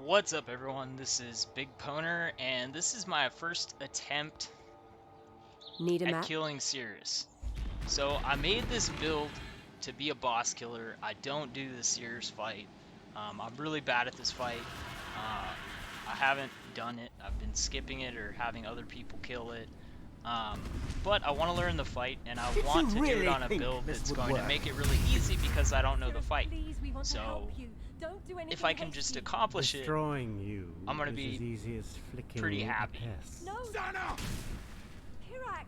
What's up, everyone? This is BigPowner, and this is my first attempt Need a at map? killing Sirus. So I made this build to be a boss killer. I don't do the Sirus fight. I'm really bad at this fight. I haven't done it. I've been skipping it or having other people kill it. But I want to learn the fight, and I want to do it on a build that's going to make it really easy because I don't know the fight. So if I can just accomplish it, Destroying you I'm gonna is be as easy as flicking pretty a happy. pest. No! Kirak!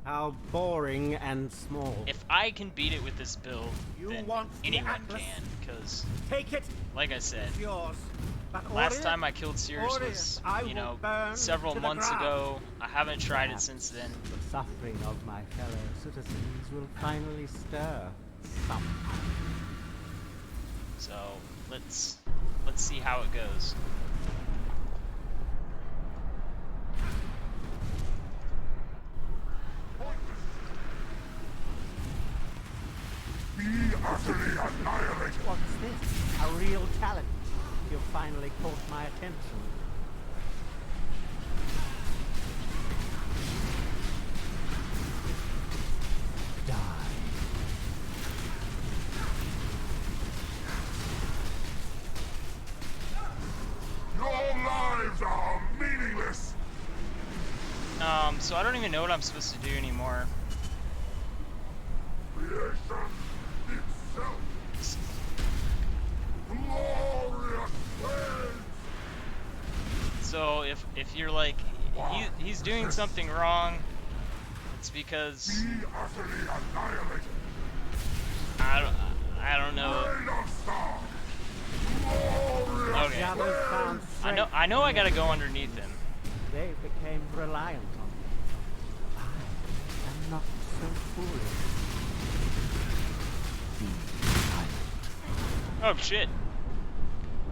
How boring and small. If I can beat it with this build, You then want the anyone Atlas? can, because, Take it. like I said, It's yours. But last time I killed Sirus Order, was, I you know, will burn several to the months ground. ago. I haven't tried it Perhaps since then. the suffering of my fellow citizens will finally stir somehow. So let's see how it goes. Be utterly annihilated! What's this? A real talent. You've finally caught my attention. Die. Your lives are meaningless! So I don't even know what I'm supposed to do anymore. Creation itself! Glorious waves! So if you're like, he's doing something wrong, it's because Be utterly annihilated! I don't know. Rain of stars! Glorious Okay. The others found strength I know I in gotta their go underneath him. They became reliant on me. I am not so foolish. Oh shit!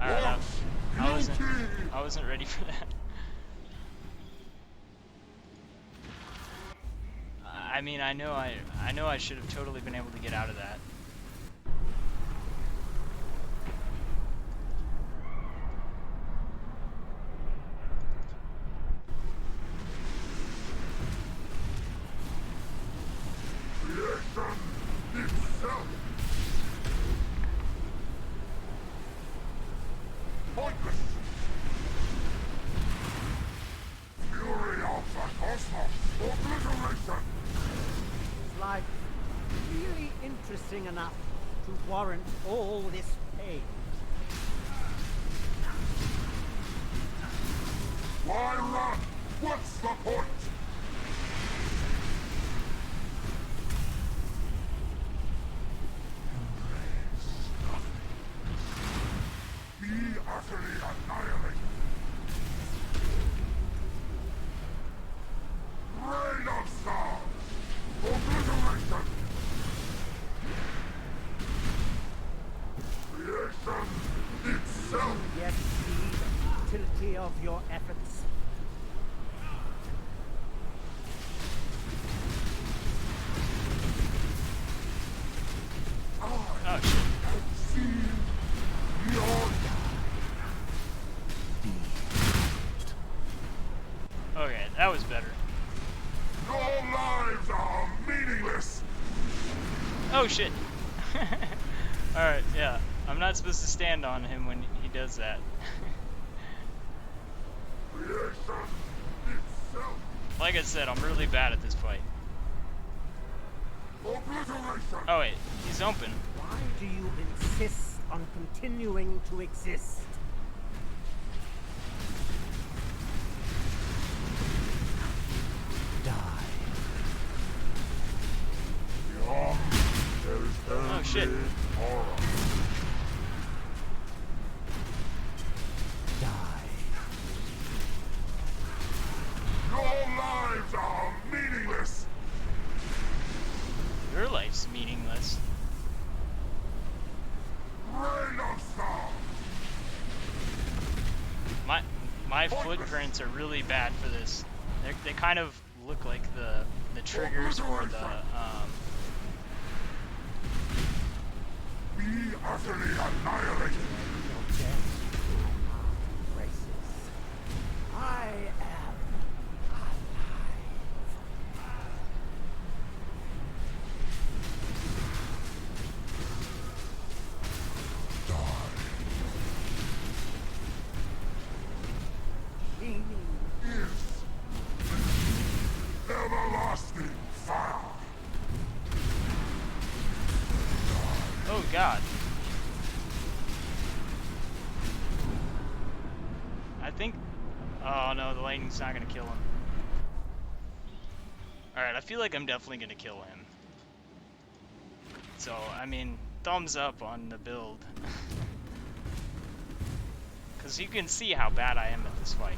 Alright, I wasn't ready for that. I mean, I know I should have totally been able to get out of that. Creation itself! Pointless! Fury of the cosmos! Obliteration! Is life really interesting enough to warrant all this pain? Why run? What's the point? Be utterly annihilated. Rain of stars! Obliteration! Creation itself! Yet see the futility of your efforts. Oh shit. I've seen your Okay, that was better. Your lives are meaningless! Oh shit. Alright, yeah. I'm not supposed to stand on him when he does that. Creation itself! Like I said, I'm really bad at this fight. Obliteration! Oh wait, he's open. Why do you insist on continuing to exist? Die. Beyond, there is Oh shit. only horror. Die. Your lives are meaningless! Your life's meaningless. Rain of stars! My footprints are really bad for this. They kind of look like the triggers for the Be utterly annihilated! Your death think... Oh no, the lightning's not gonna kill him. Alright, I feel like I'm definitely gonna kill him. So, I mean, thumbs up on the build. Because you can see how bad I am at this fight.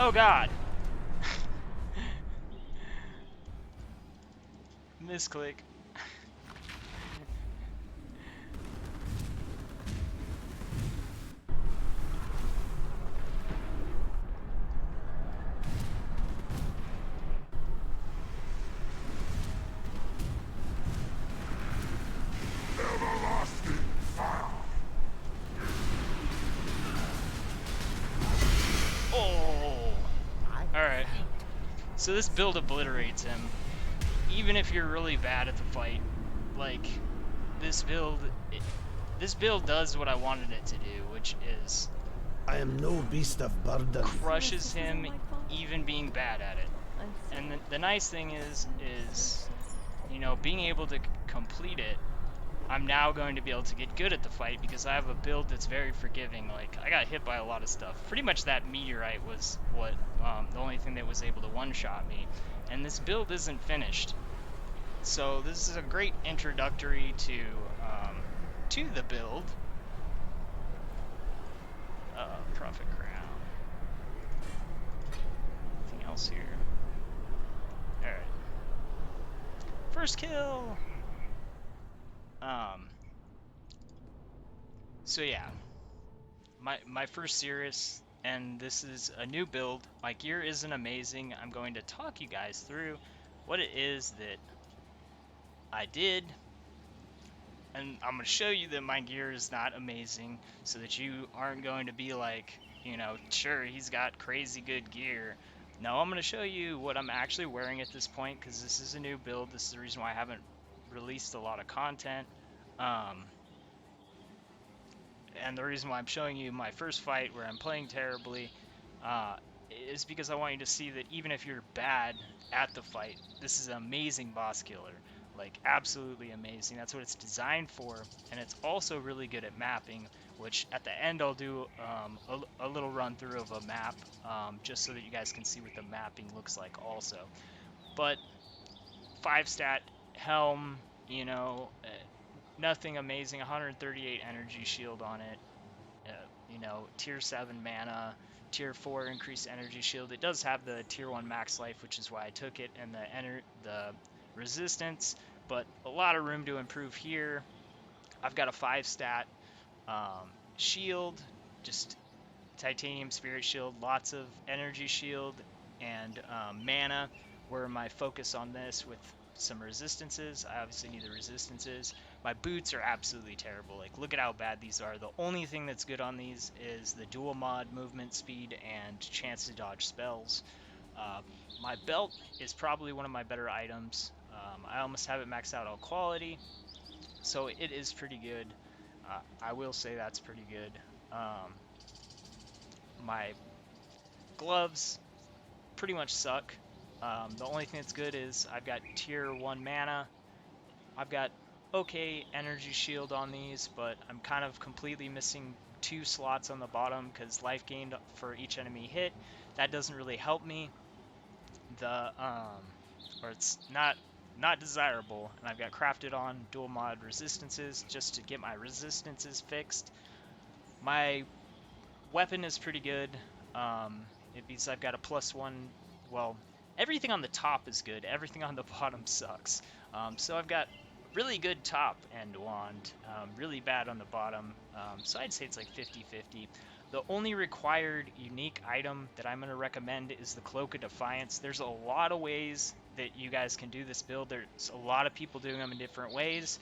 Oh god! Misclick. Everlasting fire. Oh! I Alright. So this build obliterates him. Even if you're really bad at the fight, like, this build does what I wanted it to do, which is I am no beast of burden. crushes him even being bad at it. And the nice thing is, you know, being able to complete it, I'm now going to be able to get good at the fight because I have a build that's very forgiving. Like, I got hit by a lot of stuff. Pretty much that meteorite was what, the only thing that was able to one-shot me. And this build isn't finished. So this is a great introductory to the build. Prophet Crown. Anything else here? Alright. First kill! So yeah. My first Sirus, and this is a new build. My gear isn't amazing. I'm going to talk you guys through what it is that I did, and I'm going to show you that my gear is not amazing, so that you aren't going to be like, you know, sure, he's got crazy good gear. No, I'm going to show you what I'm actually wearing at this point, because this is a new build. This is the reason why I haven't released a lot of content. And the reason why I'm showing you my first fight where I'm playing terribly is because I want you to see that even if you're bad at the fight, this is an amazing boss killer. Like, absolutely amazing. That's what it's designed for, and it's also really good at mapping, which at the end I'll do a little run through of a map, just so that you guys can see what the mapping looks like also. But 5-stat helm, you know, nothing amazing. 138 energy shield on it, you know, tier 7 mana, tier 4 increased energy shield. It does have the tier 1 max life, which is why I took it, and the resistance, but a lot of room to improve here. I've got a 5-stat shield, just titanium spirit shield, lots of energy shield, and mana were my focus on this, with some resistances. I obviously need the resistances. My boots are absolutely terrible. Like, look at how bad these are. The only thing that's good on these is the dual mod movement speed and chance to dodge spells. My belt is probably one of my better items. I almost have it maxed out on quality, so it is pretty good. I will say that's pretty good. My gloves pretty much suck. The only thing that's good is I've got tier 1 mana. I've got okay energy shield on these, but I'm kind of completely missing 2 slots on the bottom because life gained for each enemy hit. That doesn't really help me. Or it's not desirable, and I've got crafted on dual mod resistances just to get my resistances fixed. My weapon is pretty good. It means I've got a +1. Well, everything on the top is good. Everything on the bottom sucks. So I've got really good top end wand, really bad on the bottom. So I'd say it's like 50-50. The only required unique item that I'm going to recommend is the Cloak of Defiance. There's a lot of ways that you guys can do this build. There's a lot of people doing them in different ways,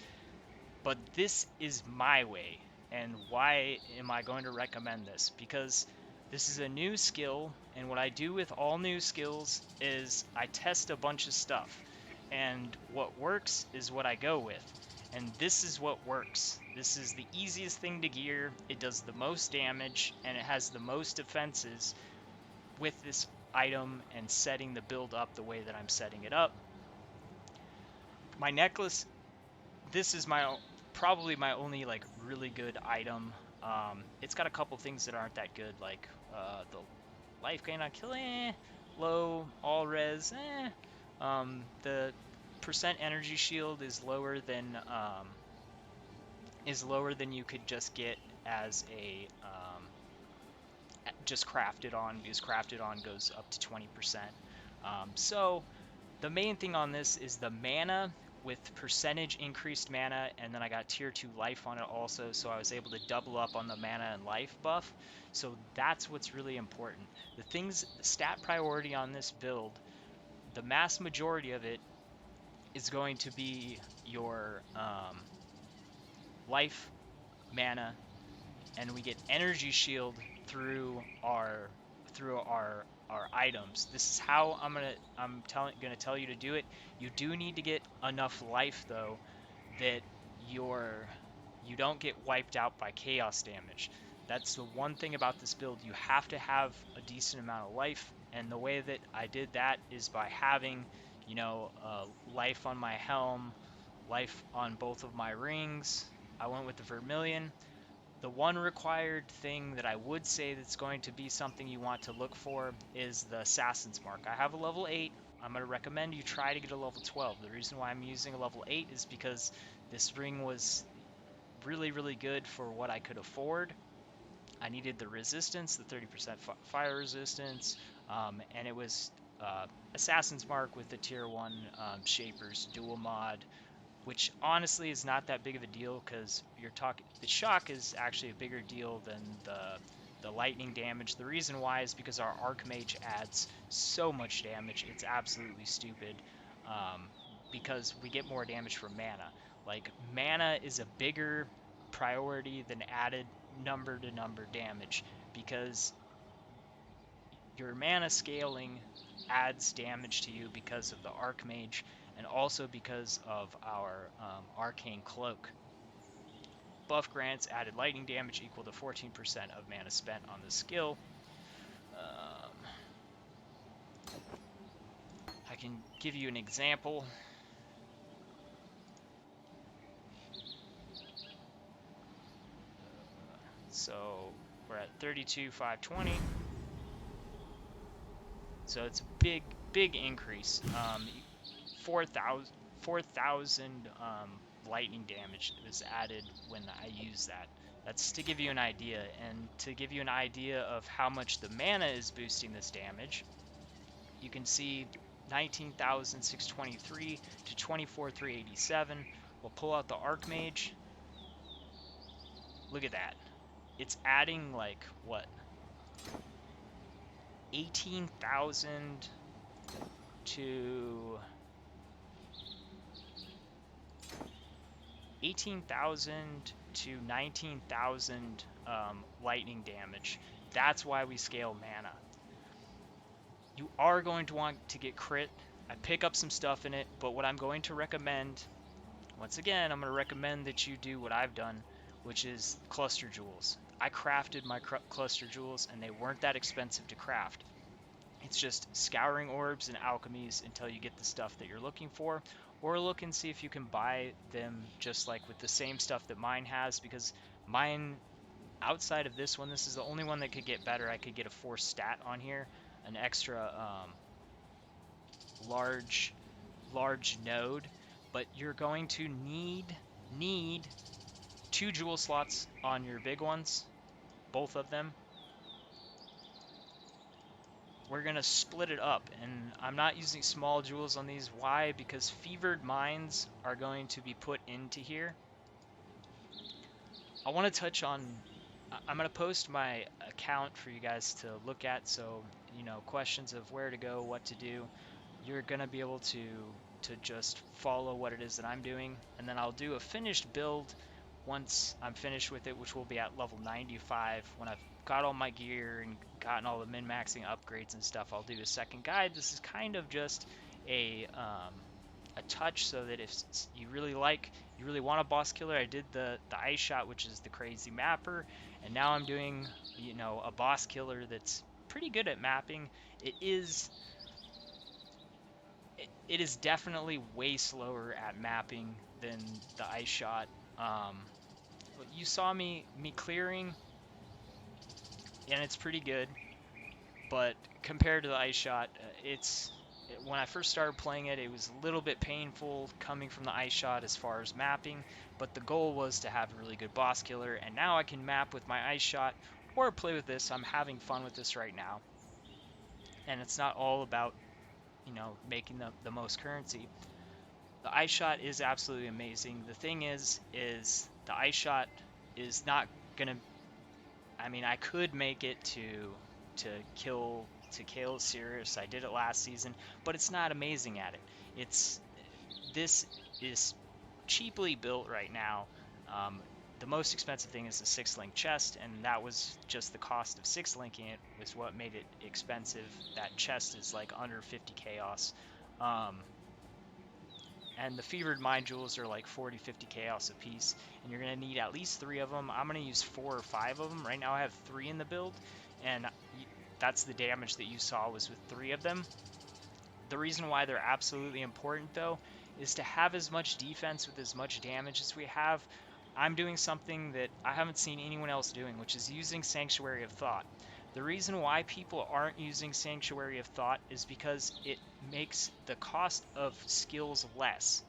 but this is my way. And why am I going to recommend this? Because this is a new skill, and what I do with all new skills is I test a bunch of stuff, and what works is what I go with. And this is what works. This is the easiest thing to gear. It does the most damage, and it has the most defenses with this item and setting the build up the way that I'm setting it up. My necklace, this is probably my only like really good item. It's got a couple things that aren't that good, like the life gain on kill, low, all res, the percent energy shield is lower than you could just get as a just crafted on, because crafted on goes up to 20%. So the main thing on this is the mana with percentage increased mana, and then I got tier 2 life on it also, so I was able to double up on the mana and life buff. So that's what's really important. The stat priority on this build, the mass majority of it is going to be your life, mana, and we get energy shield through our items. This is how I'm gonna tell you to do it. You do need to get enough life though that you don't get wiped out by chaos damage. That's the one thing about this build. You have to have a decent amount of life, and the way that I did that is by having, you know, life on my helm, life on both of my rings. I went with the vermilion. The one required thing that I would say that's going to be something you want to look for is the Assassin's Mark. I have a level 8. I'm going to recommend you try to get a level 12. The reason why I'm using a level 8 is because this ring was really, really good for what I could afford. I needed the resistance, the 30% fire resistance, and it was Assassin's Mark with the tier 1 Shapers dual mod, which honestly is not that big of a deal, because the shock is actually a bigger deal than the lightning damage. The reason why is because our Archmage adds so much damage, it's absolutely stupid, because we get more damage from mana. Like, mana is a bigger priority than added number to number damage, because your mana scaling adds damage to you because of the Archmage, and also because of our Arcane Cloak. Buff grants added lightning damage equal to 14% of mana spent on the skill. I can give you an example. So we're at 32,520. So it's a big increase. 4,000 lightning damage was added when I used that. That's to give you an idea, and to give you an idea of how much the mana is boosting this damage, you can see 19,623 to 24,387. We'll pull out the Archmage. Look at that. It's adding like what? 18,000 to 19,000 lightning damage. That's why we scale mana. You are going to want to get crit. I pick up some stuff in it, but what I'm going to recommend, once again, I'm going to recommend that you do what I've done, which is cluster jewels. I crafted my cluster jewels, and they weren't that expensive to craft. It's just scouring orbs and alchemies until you get the stuff that you're looking for, or look and see if you can buy them just like with the same stuff that mine has, because mine, outside of this one, this is the only one that could get better. I could get a 4 stat on here, an extra large node, but you're going to need 2 jewel slots on your big ones, both of them. We're gonna split it up, and I'm not using small jewels on these. Why? Because fevered mines are going to be put into here. I want to touch on, I'm gonna post my account for you guys to look at, so you know, questions of where to go, what to do, you're gonna be able to just follow what it is that I'm doing, and then I'll do a finished build once I'm finished with it, which will be at level 95. When I've got all my gear and gotten all the min-maxing upgrades and stuff, I'll do a second guide. This is kind of just a touch, so that if you really like you really want a boss killer, I did the ice shot, which is the crazy mapper, and now I'm doing, you know, a boss killer that's pretty good at mapping. It is definitely way slower at mapping than the ice shot. You saw me clearing, and it's pretty good, but compared to the ice shot, when I first started playing it, it was a little bit painful coming from the ice shot as far as mapping, but the goal was to have a really good boss killer, and now I can map with my ice shot or play with this. I'm having fun with this right now, and it's not all about, you know, making the most currency. The ice shot is absolutely amazing. The thing is the ice shot is not gonna. I mean, I could make it to kill Sirus. I did it last season, but it's not amazing at it. This is cheaply built right now. The most expensive thing is the 6-link chest, and that was just the cost of 6-linking it was what made it expensive. That chest is like under 50 chaos. And the fevered mind jewels are like 40-50 chaos a piece, and you're going to need at least 3 of them. I'm going to use 4 or 5 of them. Right now I have 3 in the build, and that's the damage that you saw was with 3 of them. The reason why they're absolutely important, though, is to have as much defense with as much damage as we have. I'm doing something that I haven't seen anyone else doing, which is using Sanctuary of Thought. The reason why people aren't using Sanctuary of Thought is because it makes the cost of skills less,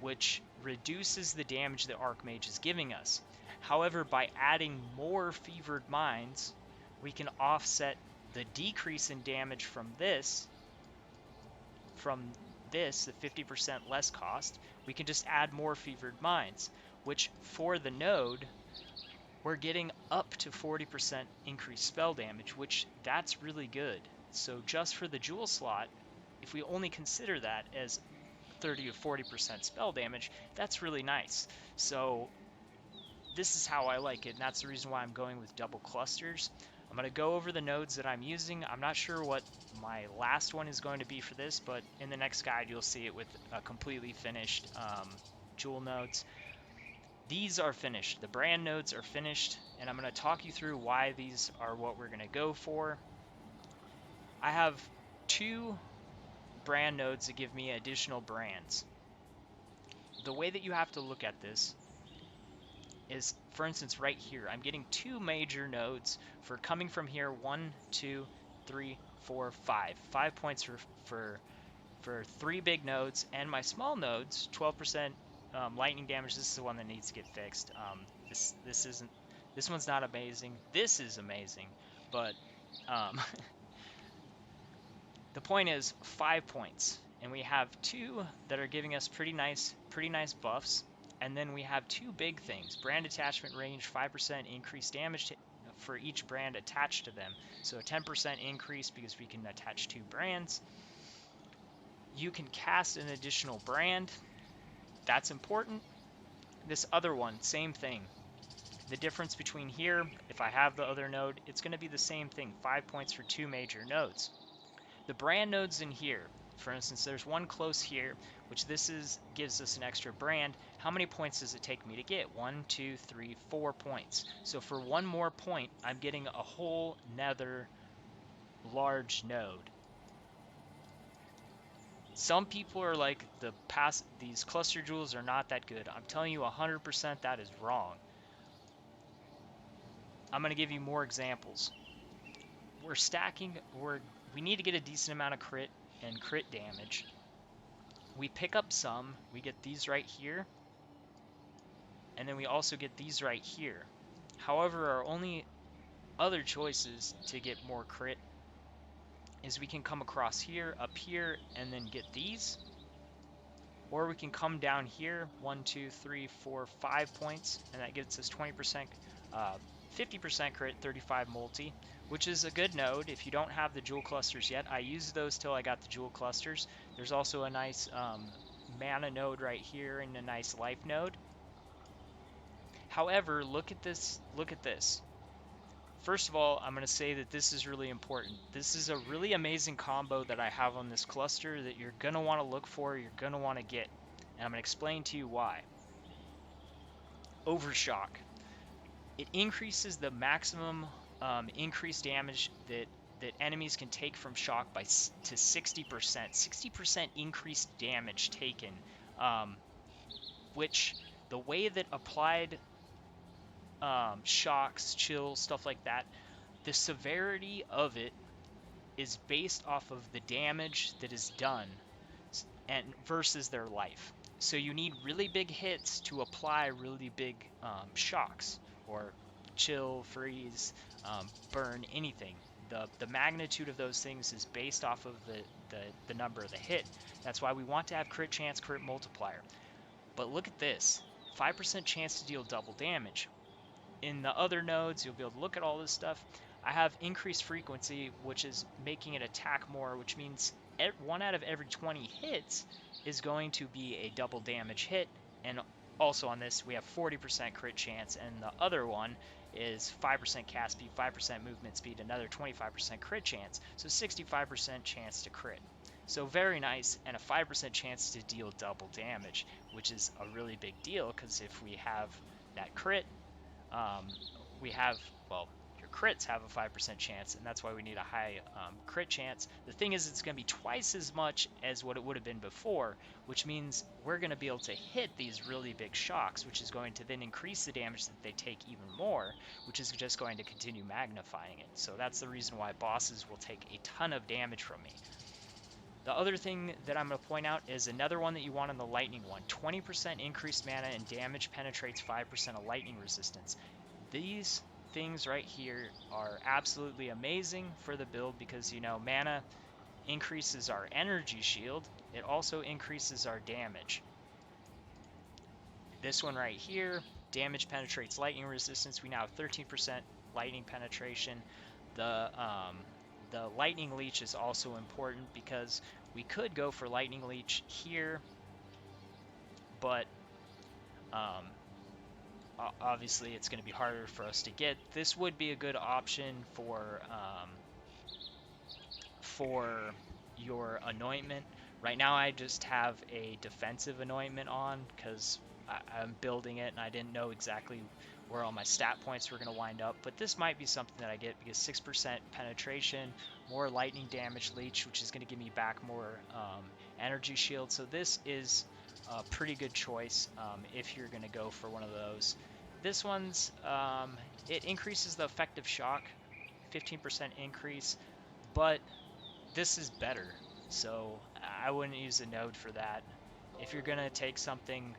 which reduces the damage that Archmage is giving us. However, by adding more Fevered Minds, we can offset the decrease in damage from this, the 50% less cost. We can just add more Fevered Minds, which for the node, we're getting up to 40% increased spell damage, which that's really good. So just for the jewel slot, if we only consider that as 30 to 40% spell damage, that's really nice. So this is how I like it, and that's the reason why I'm going with double clusters. I'm going to go over the nodes that I'm using. I'm not sure what my last one is going to be for this, but in the next guide you'll see it with completely finished jewel nodes. These are finished. The brand nodes are finished, and I'm going to talk you through why these are what we're going to go for. I have 2 brand nodes that give me additional brands. The way that you have to look at this is, for instance, right here, I'm getting 2 major nodes for coming from here. 1, 2, 3, 4, 5. 5 points for 3 big nodes, and my small nodes, 12% lightning damage. This is the one that needs to get fixed. This one's not amazing. This is amazing, but the point is 5 points, and we have 2 that are giving us pretty nice buffs, and then we have 2 big things: brand attachment range, 5% increased damage for each brand attached to them. So a 10% increase because we can attach 2 brands. You can cast an additional brand. That's important. This other one, same thing. The difference between here, if I have the other node, it's going to be the same thing. 5 points for 2 major nodes. The brand nodes in here, for instance, there's one close here, which gives us an extra brand. How many points does it take me to get? 1, 2, 3, 4 points. So for 1 more point, I'm getting a whole nether large node. Some people are like, these cluster jewels are not that good. I'm telling you 100% that is wrong. I'm going to give you more examples. We're stacking, we need to get a decent amount of crit and crit damage. We pick up some, we get these right here, and then we also get these right here. However, our only other choices to get more crit is we can come across here, up here, and then get these. Or we can come down here, 1, 2, 3, 4, 5 points, and that gets us 20%, 50% crit, 35 multi, which is a good node if you don't have the jewel clusters yet. I used those till I got the jewel clusters. There's also a nice mana node right here and a nice life node. However, look at this. First of all, I'm going to say that this is really important. This is a really amazing combo that I have on this cluster that you're going to want to look for, you're going to want to get. And I'm going to explain to you why. Overshock. It increases the maximum increased damage that enemies can take from shock by to 60%. 60% increased damage taken, which the way that applied shocks, chills, stuff like that, the severity of it is based off of the damage that is done and versus their life. So you need really big hits to apply really big shocks or chill, freeze, burn, anything. The magnitude of those things is based off of the number of the hit. That's why we want to have crit chance, crit multiplier. But look at this, 5% chance to deal double damage. In the other nodes, you'll be able to look at all this stuff. I have increased frequency, which is making it attack more, which means 1 out of every 20 hits is going to be a double damage hit. And also on this, we have 40% crit chance, and the other one is 5% cast speed, 5% movement speed, another 25% crit chance, so 65% chance to crit. So very nice, and a 5% chance to deal double damage, which is a really big deal, because if we have that crit, we have, well, your crits have a 5% chance, and that's why we need a high crit chance. The thing is, it's going to be twice as much as what it would have been before, which means we're going to be able to hit these really big shocks, which is going to then increase the damage that they take even more, which is just going to continue magnifying it. So that's the reason why bosses will take a ton of damage from me. The other thing that I'm going to point out is another one that you want on the lightning one. 20% increased mana and damage penetrates 5% of lightning resistance. These things right here are absolutely amazing for the build because, you know, mana increases our energy shield. It also increases our damage. This one right here, damage penetrates lightning resistance. We now have 13% lightning penetration. The lightning leech is also important because we could go for lightning leech here, but obviously it's going to be harder for us to get. This would be a good option for your anointment. Right now I just have a defensive anointment on because I'm building it and I didn't know exactly where all my stat points were going to wind up, but this might be something that I get because 6% penetration, more lightning damage leech, which is going to give me back more energy shield. So this is a pretty good choice if you're going to go for one of those. This one's, it increases the effective shock, 15% increase, but this is better, so I wouldn't use a node for that. If you're going to take something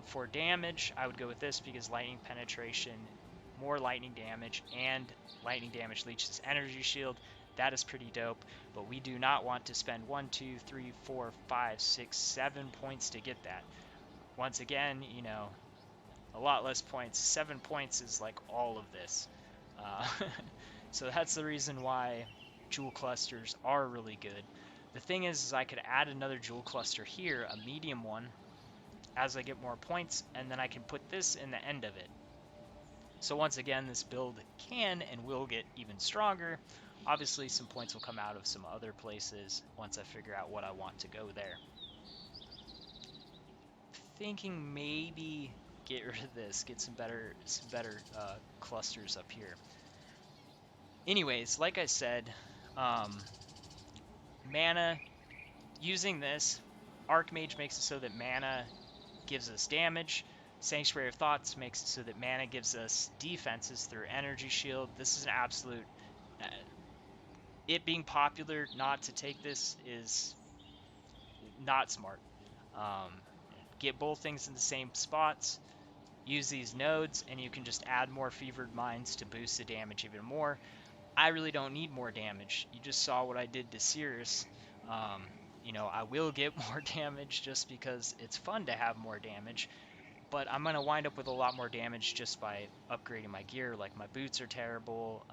for damage, I would go with this because lightning penetration, more lightning damage, and lightning damage leeches energy shield. That is pretty dope, but we do not want to spend 1, 2, 3, 4, 5, 6, 7 points to get that. Once again, you know, a lot less points. 7 points is like all of this. So that's the reason why jewel clusters are really good. The thing is I could add another jewel cluster here, a medium one, as I get more points, and then I can put this in the end of it. So once again, this build can and will get even stronger. Obviously, some points will come out of some other places once I figure out what I want to go there. Thinking maybe get rid of this, get some better clusters up here. Anyways, like I said, mana, using this, Archmage makes it so that mana gives us damage. Sanctuary of Thoughts makes it so that mana gives us defenses through energy shield. This is an absolute... it being popular not to take this is not smart. Get both things in the same spots. Use these nodes, and you can just add more Fevered Minds to boost the damage even more. I really don't need more damage. You just saw what I did to Sirus. You know, I will get more damage just because it's fun to have more damage, but I'm going to wind up with a lot more damage just by upgrading my gear. Like, my boots are terrible.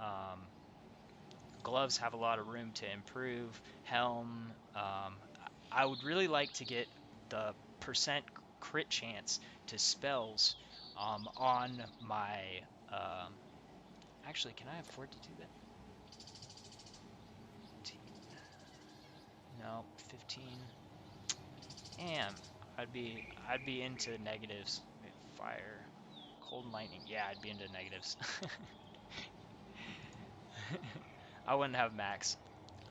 Gloves have a lot of room to improve. Helm. I would really like to get the percent crit chance to spells on my... actually, can I afford to do that? No, 15. Damn, I'd be into negatives. Fire, cold and lightning. Yeah, I'd be into negatives. I wouldn't have max.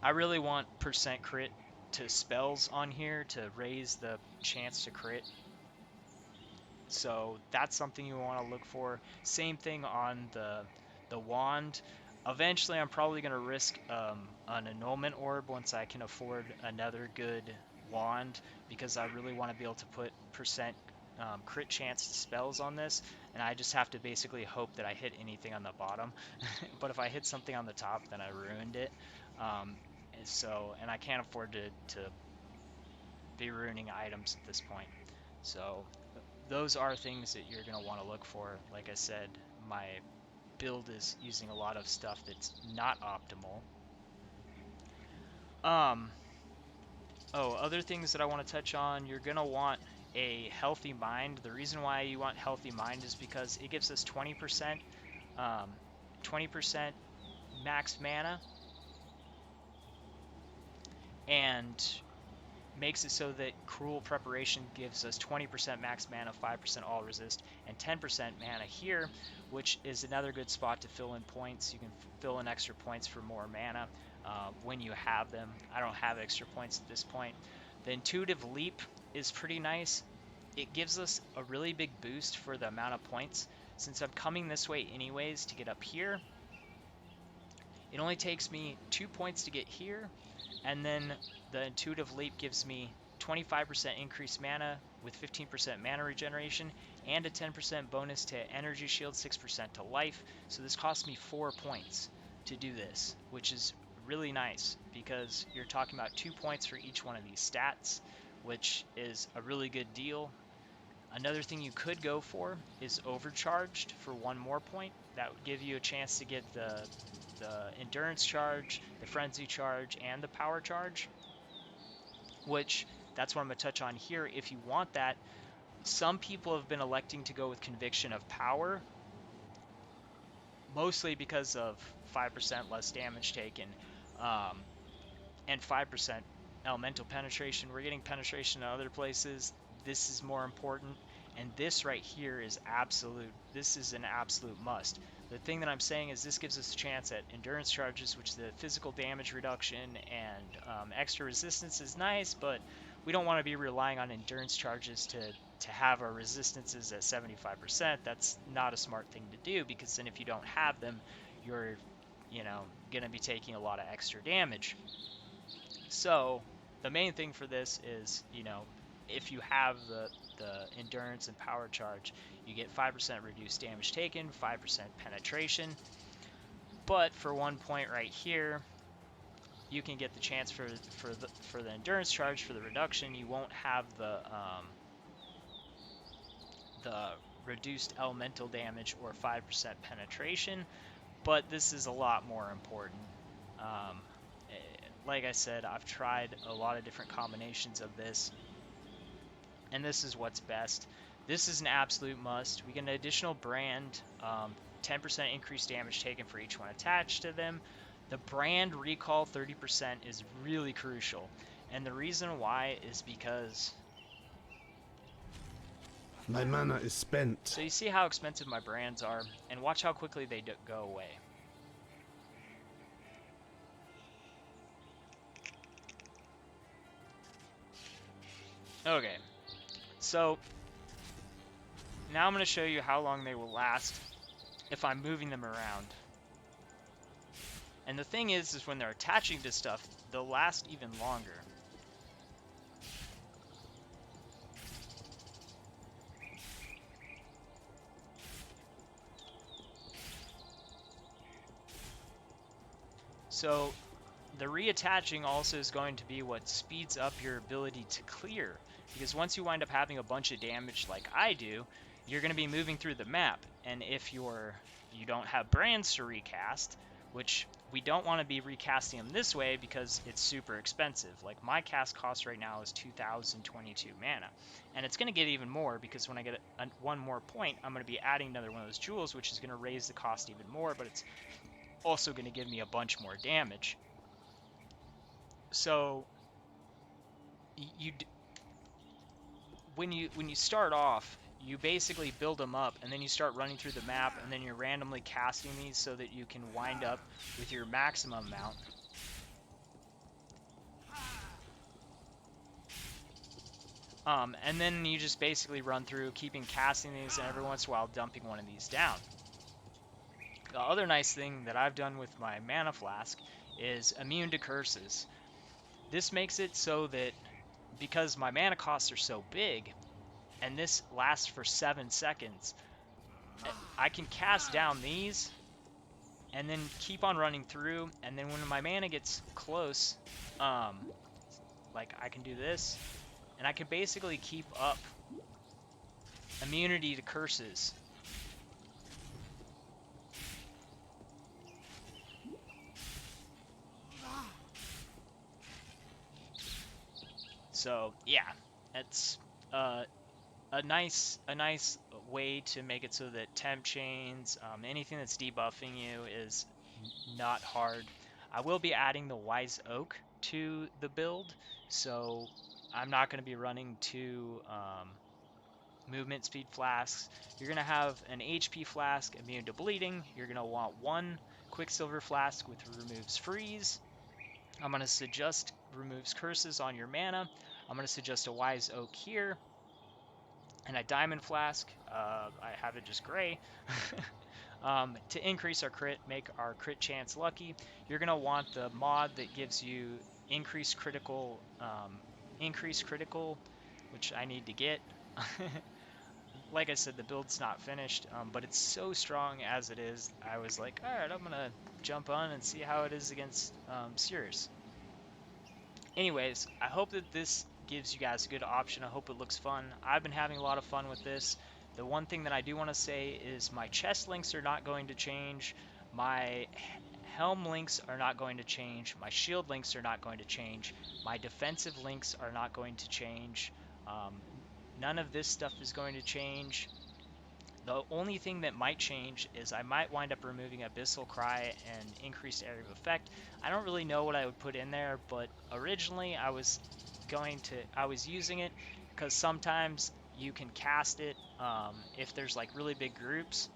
I really want percent crit to spells on here to raise the chance to crit. So that's something you want to look for. Same thing on the wand. Eventually, I'm probably going to risk an annulment orb once I can afford another good wand, because I really want to be able to put percent crit chance to spells on this, and I just have to basically hope that I hit anything on the bottom. But if I hit something on the top, then I ruined it. And I can't afford to be ruining items at this point. So those are things that you're going to want to look for. Like I said, my build is using a lot of stuff that's not optimal. Other things that I want to touch on, you're going to want a healthy mind. The reason why you want healthy mind is because it gives us 20% 20% max mana, and makes it so that Cruel Preparation gives us 20% max mana, 5% all resist, and 10% mana here, which is another good spot to fill in points. You can fill in extra points for more mana when you have them. I don't have extra points at this point. The Intuitive Leap is pretty nice. It gives us a really big boost for the amount of points. Since I'm coming this way anyways to get up here, it only takes me 2 points to get here, and then the Intuitive Leap gives me 25% increased mana with 15% mana regeneration and a 10% bonus to energy shield, 6% to life. So this costs me 4 points to do this, which is really nice because you're talking about 2 points for each one of these stats, which is a really good deal. Another thing you could go for is Overcharged for 1 more point. That would give you a chance to get the Endurance Charge, the Frenzy Charge, and the Power Charge, which that's what I'm going to touch on here. If you want that, some people have been electing to go with Conviction of Power, mostly because of 5% less damage taken and 5% elemental penetration. We're getting penetration in other places. This is more important, and this right here is absolute. This is an absolute must. The thing that I'm saying is this gives us a chance at endurance charges, which the physical damage reduction and extra resistance is nice, but we don't want to be relying on endurance charges to have our resistances at 75%. That's not a smart thing to do, because then if you don't have them, you're going to be taking a lot of extra damage. So the main thing for this is, if you have the endurance and power charge, you get 5% reduced damage taken, 5% penetration. But for 1 point right here, you can get the chance for the endurance charge for the reduction. You won't have the reduced elemental damage or 5% penetration, but this is a lot more important. Like I said, I've tried a lot of different combinations of this, and this is what's best. This is an absolute must. We get an additional brand, 10% increased damage taken for each one attached to them. The brand recall 30% is really crucial, and the reason why is because My mana is spent. so you see how expensive my brands are, and watch how quickly they go away. Okay, so now I'm going to show you how long they will last if I'm moving them around. And the thing is when they're attaching to stuff, they'll last even longer. So the reattaching also is going to be what speeds up your ability to clear, because once you wind up having a bunch of damage like I do, you're going to be moving through the map, and if you don't have brands to recast, which we don't want to be recasting them this way because it's super expensive. Like my cast cost right now is 2,022 mana, and it's going to get even more because when I get one more point, I'm going to be adding another one of those jewels, which is going to raise the cost even more, but it's also going to give me a bunch more damage. So when you start off, you basically build them up, and then you start running through the map, and then you're randomly casting these so that you can wind up with your maximum amount. And then you just basically run through, keeping casting these, and every once in a while dumping one of these down. The other nice thing that I've done with my mana flask is immune to curses. This makes it so that, because my mana costs are so big, and this lasts for 7 seconds, I can cast down these, and then keep on running through, and then when my mana gets close, like I can do this, and I can basically keep up immunity to curses. So yeah, it's a nice way to make it so that temp chains, anything that's debuffing you, is not hard. I will be adding the Wise Oak to the build, so I'm not going to be running 2 movement speed flasks. You're going to have an HP flask immune to bleeding. You're going to want 1 Quicksilver flask with removes freeze. I'm going to suggest removes curses on your mana. I'm going to suggest a Wise Oak here, and a Diamond Flask. I have it just gray. To increase our crit, make our crit chance lucky, you're going to want the mod that gives you increased critical, which I need to get. Like I said, the build's not finished, but it's so strong as it is. I was like, alright, I'm going to jump on and see how it is against Sirus. Anyways, I hope that this gives you guys a good option. I hope it looks fun. I've been having a lot of fun with this. The one thing that I do want to say is my chest links are not going to change. My helm links are not going to change. My shield links are not going to change. My defensive links are not going to change. None of this stuff is going to change. The only thing that might change is I might wind up removing Abyssal Cry and increased area of effect. I don't really know what I would put in there, but originally I was using it because sometimes you can cast it if there's like really big groups,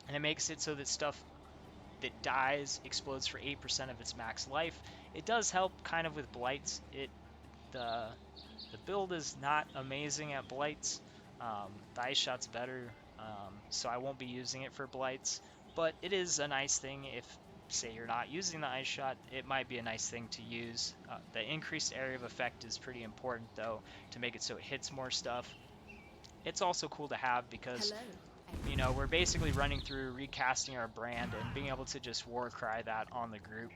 and it makes it so that stuff that dies explodes for 8% of its max life. It does help kind of with blights. The build is not amazing at blights. The ice shot's better, so I won't be using it for blights, but it is a nice thing. If, say, you're not using the ice shot, it might be a nice thing to use. The increased area of effect is pretty important, though, to make it so it hits more stuff. It's also cool to have because, you know, we're basically running through, recasting our brand, and being able to just war cry that on the group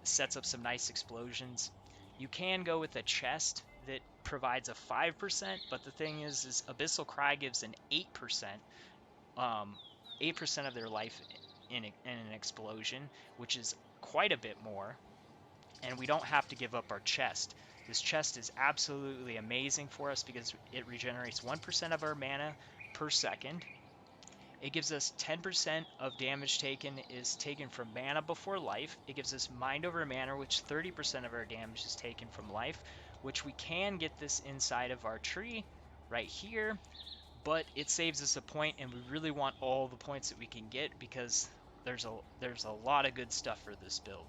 sets up some nice explosions. You can go with a chest that provides a 5%, but the thing is Abyssal Cry gives an 8%, 8% of their life in an explosion, which is quite a bit more, and we don't have to give up our chest. This chest is absolutely amazing for us because it regenerates 1% of our mana per second. It gives us 10% of damage taken is taken from mana before life. It gives us mind over mana, which 30% of our damage is taken from life, which we can get this inside of our tree right here, but it saves us a point, and we really want all the points that we can get because there's a lot of good stuff for this build.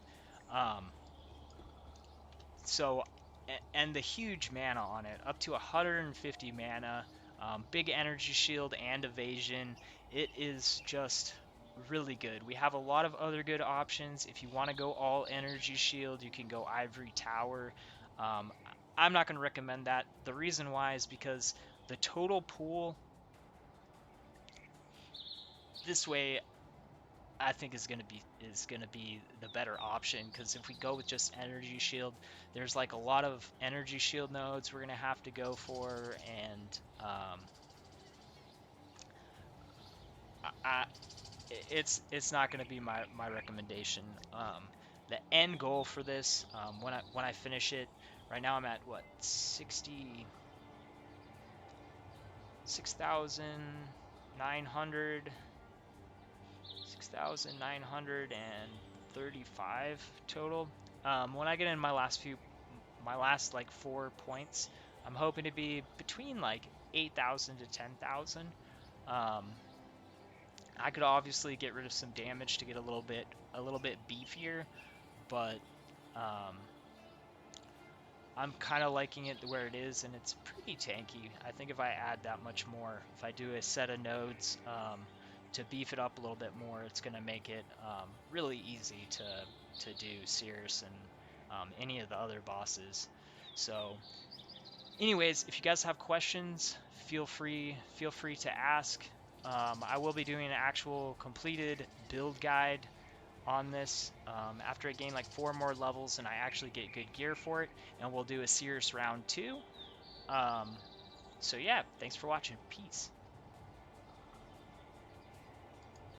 And the huge mana on it, up to 150 mana, big energy shield and evasion. It is just really good. We have a lot of other good options. If you want to go all energy shield, you can go Ivory Tower. I'm not going to recommend that. The reason why is because the total pool this way, I think is gonna be the better option, because if we go with just energy shield, there's like a lot of energy shield nodes we're gonna have to go for, and it's not gonna be my recommendation. The end goal for this, when I finish it, right now I'm at what, 6,935 total. When I get in my last like 4 points, I'm hoping to be between like 8,000 to 10,000. I could obviously get rid of some damage to get a little bit beefier, but I'm kind of liking it where it is, and it's pretty tanky. I think if I add that much more, if I do a set of nodes to beef it up a little bit more, it's going to make it really easy to do Sirus and any of the other bosses. So anyways, if you guys have questions, feel free to ask. I will be doing an actual completed build guide on this after I gain like 4 more levels and I actually get good gear for it, and we'll do a Sirus round 2. So yeah, thanks for watching. Peace.